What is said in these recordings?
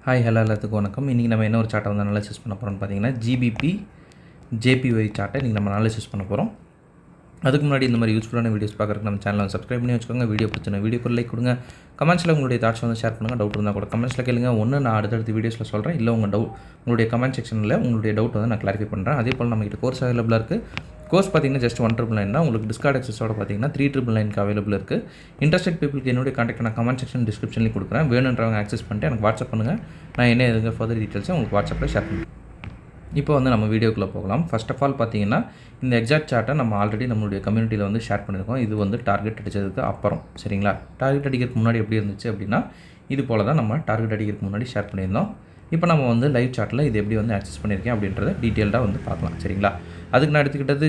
Hi hello எல்லாத்துக்கும் வணக்கம். இன்றைக்கி நம்ம என்ன ஒரு சார்ட்டை வந்து அனாலிசிஸ் பண்ண போகிறோம்னு பார்த்தீங்கன்னா ஜிபிபி ஜேபிஒய் சார்ட்டை இன்றைக்கி நம்ம அனாலிசிஸ் பண்ண போகிறோம். அதுக்கு முன்னாடி இந்த மாதிரி யூஸ்ஃபுல்லான வீடியோஸ் பார்க்குறதுக்கு நம்ம சேனலை சப்ஸ்கிரைப் பண்ணி வச்சுக்கோங்க. வீடியோ பிடிச்சினா வீடியோக்கு லைக் கொடுங்க. கமெண்ட்ஸில் உங்களுடைய தாட்ஸ் வந்து ஷேர் பண்ணுங்கள். டவுட் இருந்தால் கூட கமெண்ட்ஸில் கேளுங்க. நான் அடுத்தடுத்த வீடியோஸில் சொல்கிறேன். இல்லை உங்களுடைய கமெண்ட் செக்ஷனில் உங்களுடைய டவுட் வந்து நான் கிளாரிஃபை பண்ணுறேன். அதே போல் நம்மகிட்ட கோர்ஸ் அவைலபிளாக இருக்குது. கோர்ஸ் பார்த்தீங்கன்னா ஜஸ்ட் 1,999 தான். உங்களுக்கு டிஸ்கார்ட் ஆக்சஸோட பார்த்தீங்கன்னா 3,999 அவைலபிள் இருக்குது. இன்ட்ரெஸ்டட் பீப்புளுக்கு என்னுடைய கான்டாக்ட் நான் கமெண்ட் செக்ஷன் டிஸ்கிரிப்ஷன்லேயும் கொடுக்குறேன். வேணுன்றவங்க ஆக்சஸ் பண்ணிட்டு எனக்கு வாட்ஸ்அப் பண்ணுங்கள். நான் என்ன எதுங்க ஃபர்தர் டீட்டெயில்ஸை உங்களுக்கு வாட்ஸ்அப்பில் ஷேர் பண்ணுறேன். இப்போ வந்து நம்ம வீடியோக்குள்ளே போகலாம். ஃபர்ஸ்ட் ஆஃப் ஆல் பார்த்தீங்கன்னா இந்த எக்ஸாக்ட் சார்ட்டை நம்ம ஆல்ரெடி நம்மளுடைய கம்யூனிட்டியில் வந்து ஷேர் பண்ணியிருக்கோம். இது வந்து டார்கெட் அடித்ததுக்கு அப்புறம் சரிங்களா. டார்கெட் அடிக்கிறதுக்கு முன்னாடி எப்படி இருந்துச்சு அப்படின்னா இது போல் தான் நம்ம டார்கெட் அடிக்கிறதுக்கு முன்னாடி ஷேர் பண்ணியிருந்தோம். இப்போ நம்ம வந்து லைவ் சார்ட்டில் இது எப்படி வந்து ஆக்சஸ் பண்ணியிருக்கேன் அப்படின்றத டீட்டெயில்டாக வந்து பார்க்கலாம் சரிங்களா. அதுக்கு நான் எடுத்துக்கிட்டது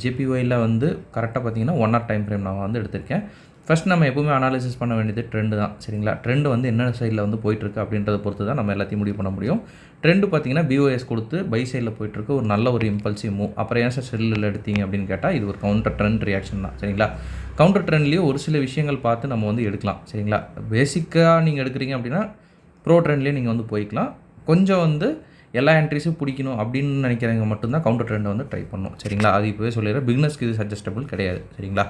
ஜேபிஒயில் வந்து கரெக்டாக பார்த்தீங்கன்னா 1 hour டைம் ஃப்ரேம் நான் வந்து எடுத்திருக்கேன். ஃபஸ்ட் நம்ம எப்போவுமே அனாலிசிஸ் பண்ண வேண்டியது ட்ரெண்டு தான் சரிங்களா. ட்ரெண்டு வந்து என்ன சைடில் வந்து போயிட்டுருக்கு அப்படின்றத பொறுத்து தான் நம்ம எல்லாத்தையும் முடிவு பண்ண முடியும். ட்ரெண்டு பார்த்தீங்கன்னா பிஓஎஸ் கொடுத்து பை சைடில் போயிட்டுருக்கு ஒரு நல்ல ஒரு இம்பல்சிவ் மூவ். அப்புறம் ஏன் சார் செல்லில் எடுத்தீங்க அப்படின்னு கேட்டால் இது ஒரு கவுண்டர் ட்ரெண்ட் ரியாக்ஷன் தான் சரிங்களா. கவுண்டர் ட்ரெண்ட்லேயும் ஒரு சில விஷயங்கள் பார்த்து நம்ம வந்து எடுக்கலாம் சரிங்களா. பேசிக்காக நீங்கள் எடுக்கிறீங்க அப்படின்னா ப்ரோ ட்ரெண்ட்லேயே நீங்கள் வந்து போய்க்கலாம். கொஞ்சம் வந்து எல்லா என்ட்ரிஸும் பிடிக்கணும் அப்படின்னு நினைக்கிறவங்க மட்டும்தான் கவுண்டர் ட்ரெண்டை வந்து ட்ரை பண்ணணும் சரிங்களா. அது இப்போவே சொல்லிடுறேன். பிகினர்ஸ்க்கு இது சஜஸ்டபிள் கிடையாது சரிங்களா.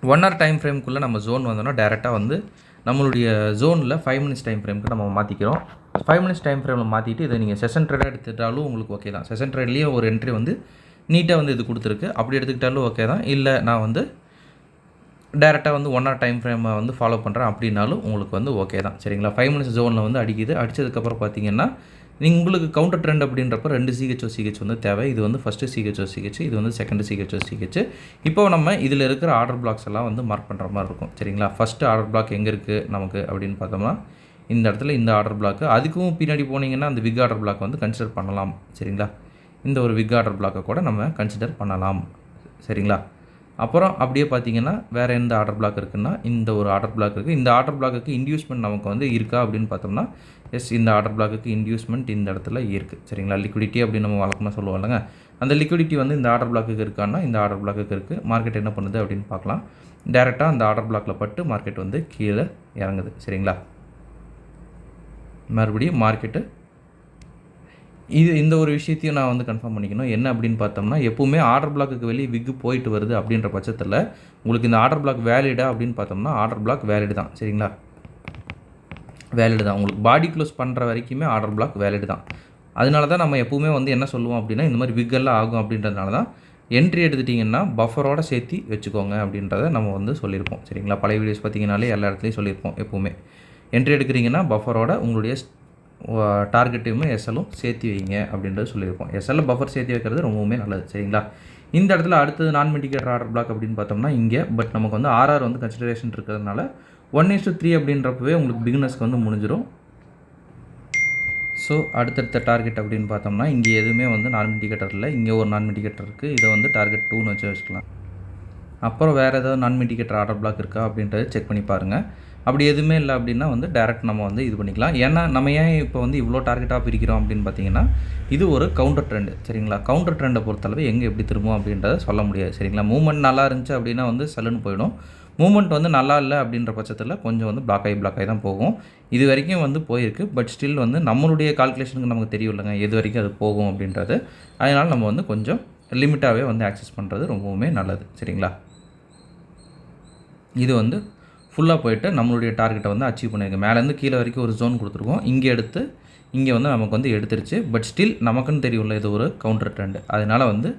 1 hour டைம் ஃப்ரேம்குள்ளே நம்ம ஜோன் வந்தோன்னா டேரெக்டாக வந்து நம்மளுடைய ஜோனில் 5 minutes டைம் ஃப்ரேமுக்கு நம்ம மாற்றிக்கிறோம். 5 minutes டைம் ஃப்ரேமில் மாற்றிட்டு இதை நீங்கள் செஷன் ட்ரேடாக எடுத்துக்கிட்டாலும் உங்களுக்கு ஓகே தான். செஷன் ட்ரேட்லேயே ஒரு என்ட்ரி வந்து நீட்டாக வந்து இது கொடுத்துருக்கு. அப்படி எடுத்துக்கிட்டாலும் ஓகே தான். இல்லை நான் வந்து டேரெக்டாக வந்து 1 hour டைம் ஃப்ரேமை வந்து ஃபாலோ பண்ணுறேன் அப்படின்னாலும் உங்களுக்கு வந்து ஓகே தான் சரிங்களா. 5 minutes ஜோனில் வந்து அடிக்குது. அடித்ததுக்கப்புறம் பார்த்தீங்கன்னா உங்களுக்கு கவுண்டர் ட்ரெண்ட் அப்படின்றப்ப 2 சிஹெச் வந்து தேவை. இது வந்து ஃபஸ்ட்டு சிஹெச், இது வந்து செகண்ட் சிஹெச். இப்போ நம்ம இதில் இருக்கிற ஆர்டர் பிளாக்ஸ் எல்லாம் வந்து மார்க் பண்ணுற மாதிரி இருக்கும் சரிங்களா. ஃபஸ்ட்டு ஆர்டர் பிளாக் எங்கே இருக்குது நமக்கு அப்படின்னு பார்த்தோம்னா இந்த இடத்துல இந்த ஆர்டர் பிளாக்கு. அதுக்கும் பின்னாடி போனீங்கன்னா அந்த விக் ஆர்டர் பிளாக் வந்து கன்சிடர் பண்ணலாம் சரிங்களா. இந்த ஒரு விக் ஆர்டர் பிளாக்கை கூட நம்ம கன்சிடர் பண்ணலாம் சரிங்களா. அப்புறம் அப்படியே பார்த்தீங்கன்னா வேறு எந்த ஆர்டர் பிளாக் இருக்குன்னா இந்த ஒரு ஆர்டர் பிளாக் இருக்குது. இந்த ஆர்டர் பிளாக்குக்கு இன்டியூஸ்மெண்ட் நமக்கு வந்து இருக்கா அப்படின்னு பார்த்தோம்னா எஸ் இந்த ஆர்டர் பிளாக்குக்கு இன்டியூஸ்மெண்ட் இந்த இடத்துல இருக்குது சரிங்களா. லிக்விடிட்டி அப்படின்னு நம்ம வழக்கமாக சொல்லுவோம் இல்லைங்க. அந்த லிக்விடிட்டி வந்து இந்த ஆர்டர் பிளாக்குக்கு இருக்கான்னா இந்த ஆர்டர் பிளாக்குக்கு இருக்குது. மார்க்கெட் என்ன பண்ணுது அப்படின்னு பார்க்கலாம். டேரெக்டாக அந்த ஆர்டர் பிளாக்கில் பட்டு மார்க்கெட் வந்து கீழே இறங்குது சரிங்களா. மறுபடியும் மார்க்கெட்டு இந்த ஒரு விஷயத்தையும் நான் வந்து கன்ஃபார்ம் பண்ணிக்கணும். என்ன அப்படின்னு பார்த்தோம்னா எப்போவுமே ஆர்டர் பிளாக்குக்கு வெளியே விக்கு போயிட்டு வருது அப்படின்ற பட்சத்தில் உங்களுக்கு இந்த ஆர்டர் பிளாக் வேலிடா அப்படின்னு பார்த்தோம்னா ஆர்டர் பிளாக் வேலிடு தான் சரிங்களா. வேலிடு தான். உங்களுக்கு பாடி க்ளோஸ் பண்ணுற வரைக்குமே ஆர்டர் பிளாக் வேலிடு தான். அதனால தான் நம்ம எப்போவுமே வந்து என்ன சொல்லுவோம் அப்படின்னா இந்த மாதிரி விக்கெல்லாம் ஆகும் அப்படின்றதுனால தான் என்ட்ரி எடுத்துட்டிங்கன்னா பஃபரோட சேர்த்து வச்சுக்கோங்க அப்படின்றத நம்ம வந்து சொல்லியிருப்போம் சரிங்களா. பழைய வீடியோஸ் பார்த்தீங்கன்னாலே எல்லா இடத்துலையும் சொல்லியிருப்போம். எப்போவுமே என்ட்ரி எடுக்கிறீங்கன்னா பஃபரோட உங்களுடைய டார்கெட்டையுமே எஸ்எல்லும் சேர்த்து வைங்க அப்படின்றது சொல்லியிருப்போம். எஸ்எல்ல பஃபர் சேர்த்து வைக்கிறது ரொம்பவுமே நல்லது சரிங்களா. இந்த இடத்துல அடுத்தது நான் மிண்டிகேட்டர் ஆர்டர் பிளாக் அப்படின்னு பார்த்தோம்னா இங்கே பட் நமக்கு வந்து ஆர்ஆர் வந்து கன்சிடரேஷன் இருக்கிறதுனால 1:3 அப்படின்றப்பவே உங்களுக்கு பிகினர்ஸ்க்கு வந்து முடிஞ்சிடும். ஸோ அடுத்தடுத்த டார்கெட் அப்படின்னு பார்த்தோம்னா இங்கே எதுவுமே வந்து நான் மிண்டிகேட்டர் இல்லை. இங்கே ஒரு நான் மிண்டிகேட்டர் இருக்குது. இதை வந்து டார்கெட் 2ன்னு வச்சுக்கலாம். அப்புறம் வேறு ஏதாவது நான் மிண்டிகேட்டர் ஆர்டர் பிளாக் இருக்கா அப்படின்றத செக் பண்ணி பாருங்கள். அப்படி எதுவுமே இல்லை அப்படின்னா வந்து டேரெக்ட் நம்ம வந்து இது பண்ணிக்கலாம். ஏன்னா நம்ம ஏன் இப்போ வந்து இவ்வளோ டார்கெட்டாக பிரிக்கிறோம் அப்படின்னு பார்த்தீங்கன்னா இது ஒரு கவுண்டர் ட்ரெண்டு சரிங்களா. கவுண்டர் ட்ரெண்டை பொறுத்தளவு எங்கே எப்படி திரும்பும் அப்படின்றத சொல்ல முடியாது சரிங்களா. மூவ்மெண்ட் நல்லா இருந்துச்சு அப்படின்னா வந்து சல்லுன்னு போயிடும். மூவ்மெண்ட் வந்து நல்லா இல்லை அப்படின்ற பட்சத்தில் கொஞ்சம் வந்து பிளாக் ஆகி தான் போகும். இது வரைக்கும் வந்து போயிருக்கு. பட் ஸ்டில் வந்து நம்மளுடைய கால்குலேஷனுக்கு நமக்கு தெரியும் இல்லைங்க எது வரைக்கும் அது போகும் அப்படின்றது. அதனால் நம்ம வந்து கொஞ்சம் லிமிட்டாகவே வந்து ஆக்சஸ் பண்ணுறது ரொம்பவுமே நல்லது சரிங்களா. இது வந்து ஃபுல்லாக போய்ட்டு நம்மளுடைய டார்கெட்டை வந்து அச்சீவ் பண்ணியிருக்கு. மேலேருந்து கீழே வரைக்கும் ஒரு ஜோன் கொடுத்துருக்கோம். இங்கே எடுத்து இங்கே வந்து நமக்கு வந்து எடுத்துருச்சு. பட் ஸ்டில் நமக்குன்னு தெரியும்ல இது ஒரு கவுண்டர் ட்ரெண்டு. அதனால் வந்து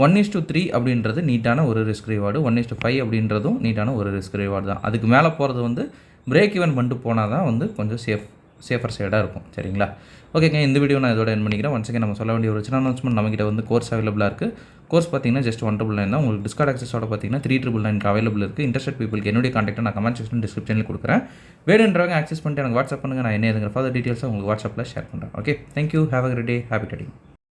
1:3 அப்படின்றது நீட்டான ஒரு ரிஸ்க் ரிவார்டு. 1:5 அப்படின்றதும் நீட்டான ஒரு ரிஸ்க் ரிவார்டு தான். அதுக்கு மேலே போகிறது வந்து பிரேக் ஈவன் பண்ணிட்டு போனால் தான் வந்து கொஞ்சம் சேஃபர் சைடாக இருக்கும் சரிங்களா. ஓகேங்க, இந்த வீடியோ நான் இதோட என் பண்ணிக்கிறேன். ஒன்ஸ் நம்ம சொல்ல வேண்டிய ஒரு சின்ன அனௌன்ஸ்மெண்ட் நம்மகிட்ட வந்து கோர்ஸ் அவைலபிளாக இருக்குது. கோர்ஸ் பார்த்தீங்கன்னா ஜஸ்ட் 1,999 தான். உங்களுக்கு டிஸ்கார்ட் ஆக்சஸோட பார்த்தீங்கன்னா 3,999 அவைலபிள் இருக்குது. இன்ட்ரெஸ்டட் பீப்புளுக்கு என்னுடைய கான்டாக்ட்டை நான் கமெண்ட் செக்ஷன் டிஸ்கிரிப்ஷனில் கொடுக்குறேன். வேணுன்றவங்க ஆக்சஸ் பண்ணிட்டு எனக்கு வாட்ஸ்அப் பண்ணுங்கள். நான் என்ன எதுங்கிற ஃபர்தர் டீட்டெயில்ஸை உங்களுக்கு வாட்ஸ்அப்பில் ஷேர் பண்ணுறேன். Okay, thank you. Have a great day. Happy trading.